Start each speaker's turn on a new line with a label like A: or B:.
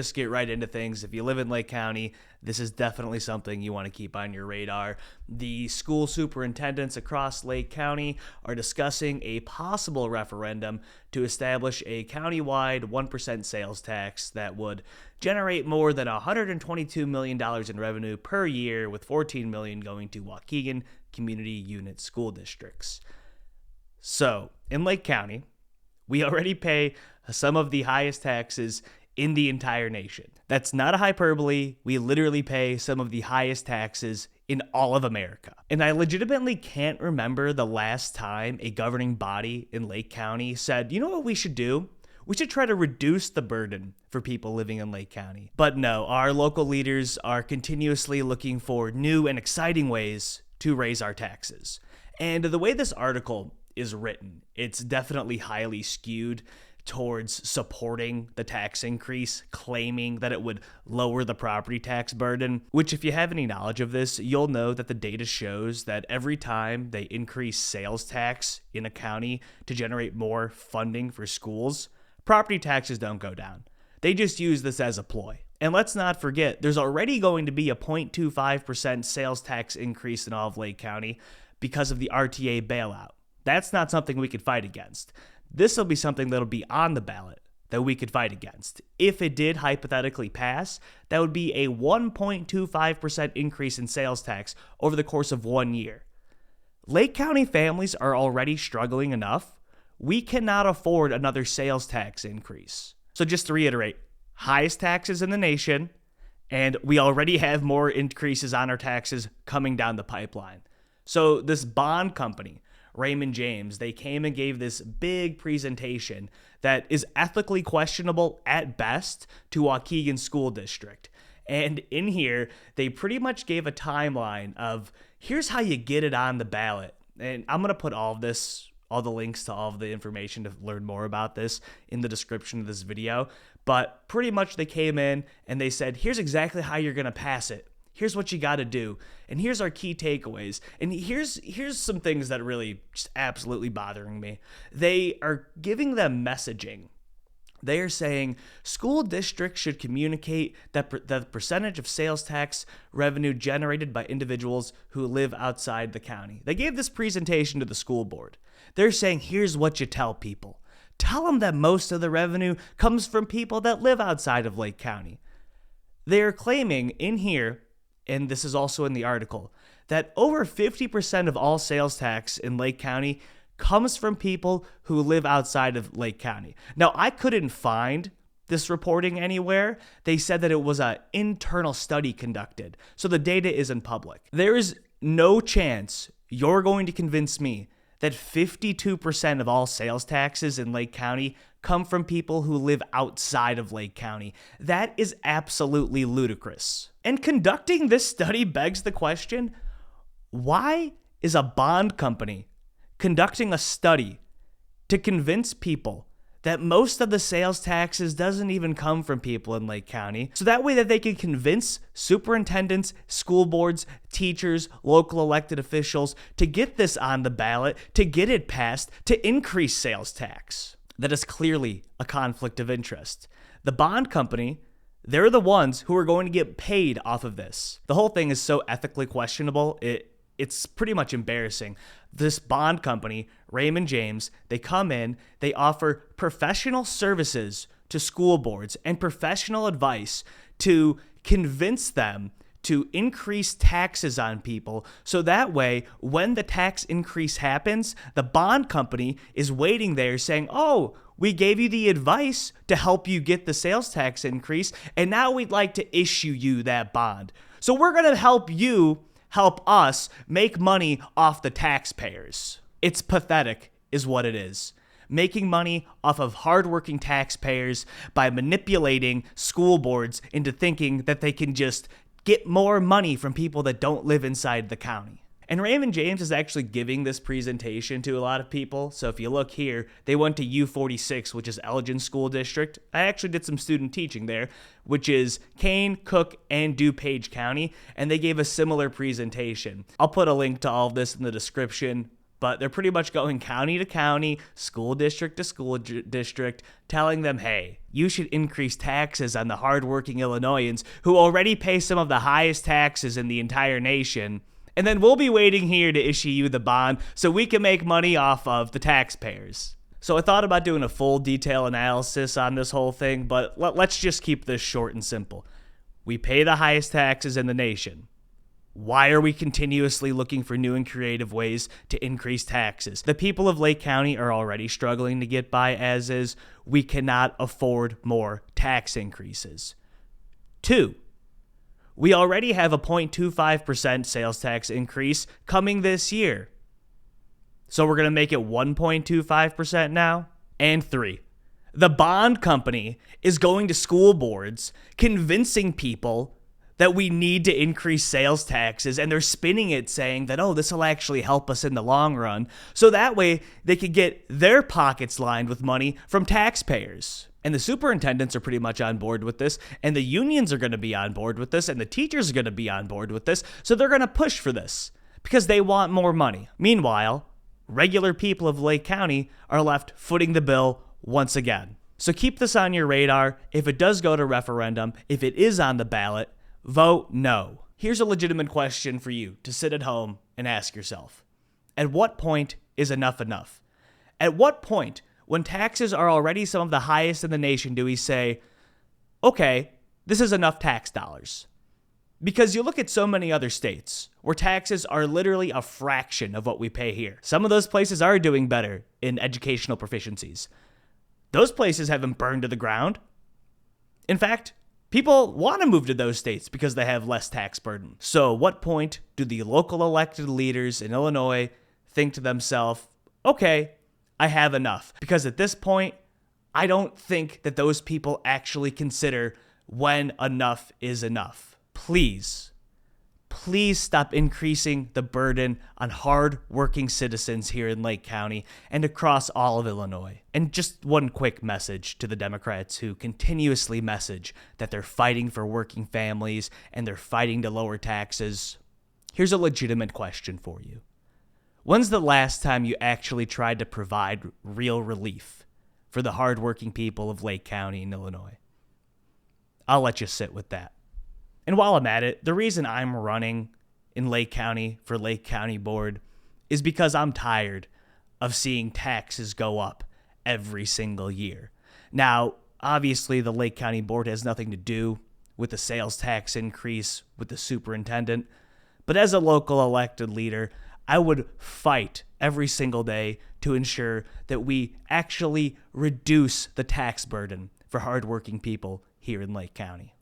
A: Just get right into things. If you live in Lake County, this is definitely something you want to keep on your radar. The school superintendents across Lake County are discussing a possible referendum to establish a countywide 1% sales tax that would generate more than $122 million in revenue per year, with $14 million going to Waukegan Community Unit School Districts. So, in Lake County, we already pay some of the highest taxes in the entire nation. That's not a hyperbole. We literally pay some of the highest taxes in all of America. And I legitimately can't remember the last time a governing body in Lake County said, you know what we should do? We should try to reduce the burden for people living in Lake County. But no, our local leaders are continuously looking for new and exciting ways to raise our taxes. And the way this article is written, it's definitely highly skewed towards supporting the tax increase, claiming that it would lower the property tax burden, which, if you have any knowledge of this, you'll know that the data shows that every time they increase sales tax in a county to generate more funding for schools, property taxes don't go down. They just use this as a ploy. And let's not forget, there's already going to be a 0.25% sales tax increase in all of Lake County because of the RTA bailout. That's not something we could fight against. This will be something that'll be on the ballot that we could fight against. If it did hypothetically pass, that would be a 1.25% increase in sales tax over the course of 1 year. Lake County families are already struggling enough. We cannot afford another sales tax increase. So just to reiterate, highest taxes in the nation, and we already have more increases on our taxes coming down the pipeline. So this bond company, Raymond James, they came and gave this big presentation that is ethically questionable at best to Waukegan School District. And in here, they pretty much gave a timeline of here's how you get it on the ballot. And I'm going to put all the links to all of the information to learn more about this in the description of this video. But pretty much they came in and they said, here's exactly how you're going to pass it. Here's what you got to do. And here's our key takeaways. And here's some things that are really just absolutely bothering me. They are giving them messaging. They are saying school districts should communicate that the percentage of sales tax revenue generated by individuals who live outside the county. They gave this presentation to the school board. They're saying, here's what you tell people. Tell them that most of the revenue comes from people that live outside of Lake County. They are claiming in here, and this is also in the article, that over 50% of all sales tax in Lake County comes from people who live outside of Lake County. Now, I couldn't find this reporting anywhere. They said that it was an internal study conducted, so the data isn't public. There is no chance you're going to convince me that 52% of all sales taxes in Lake County come from people who live outside of Lake County. That is absolutely ludicrous. And conducting this study begs the question, why is a bond company conducting a study to convince people that most of the sales taxes doesn't even come from people in Lake County, so that way that they can convince superintendents, school boards, teachers, local elected officials to get this on the ballot, to get it passed, to increase sales tax? That is clearly a conflict of interest. The bond company, they're the ones who are going to get paid off of this. The whole thing is so ethically questionable, it's pretty much embarrassing. This bond company, Raymond James, they come in, they offer professional services to school boards and professional advice to convince them to increase taxes on people, so that way, when the tax increase happens, the bond company is waiting there saying, oh, we gave you the advice to help you get the sales tax increase, and now we'd like to issue you that bond. So we're going to help you help us make money off the taxpayers. It's pathetic, is what it is. Making money off of hardworking taxpayers by manipulating school boards into thinking that they can just get more money from people that don't live inside the county. And Raymond James is actually giving this presentation to a lot of people. So if you look here, they went to U46, which is Elgin School District. I actually did some student teaching there, which is Kane, Cook, and DuPage County, and they gave a similar presentation. I'll put a link to all of this in the description. but they're pretty much going county to county, school district to school district, telling them, hey, you should increase taxes on the hardworking Illinoisans who already pay some of the highest taxes in the entire nation. And then we'll be waiting here to issue you the bond so we can make money off of the taxpayers. So I thought about doing a full detail analysis on this whole thing, but let's just keep this short and simple. We pay the highest taxes in the nation. Why are we continuously looking for new and creative ways to increase taxes? The people of Lake County are already struggling to get by as is. We cannot afford more tax increases. 2, we already have a 0.25% sales tax increase coming this year. So we're going to make it 1.25% now. And 3, the bond company is going to school boards convincing people that we need to increase sales taxes, and they're spinning it saying that, oh, this will actually help us in the long run. So that way they could get their pockets lined with money from taxpayers. And the superintendents are pretty much on board with this, and the unions are going to be on board with this, and the teachers are going to be on board with this. So they're going to push for this because they want more money. Meanwhile, regular people of Lake County are left footing the bill once again. So keep this on your radar. If it does go to referendum, if it is on the ballot, vote no. Here's a legitimate question for you to sit at home and ask yourself. At what point is enough enough? At what point, when taxes are already some of the highest in the nation, do we say, okay, this is enough tax dollars? Because you look at so many other states where taxes are literally a fraction of what we pay here. Some of those places are doing better in educational proficiencies. Those places haven't burned to the ground. In fact, people want to move to those states because they have less tax burden. So at what point do the local elected leaders in Illinois think to themselves, okay, I have enough? Because at this point, I don't think that those people actually consider when enough is enough. Please stop increasing the burden on hard-working citizens here in Lake County and across all of Illinois. And just one quick message to the Democrats who continuously message that they're fighting for working families and they're fighting to lower taxes. Here's a legitimate question for you. When's the last time you actually tried to provide real relief for the hardworking people of Lake County in Illinois? I'll let you sit with that. And while I'm at it, the reason I'm running in Lake County for Lake County Board is because I'm tired of seeing taxes go up every single year. Now, obviously, the Lake County Board has nothing to do with the sales tax increase with the superintendent, but as a local elected leader, I would fight every single day to ensure that we actually reduce the tax burden for hardworking people here in Lake County.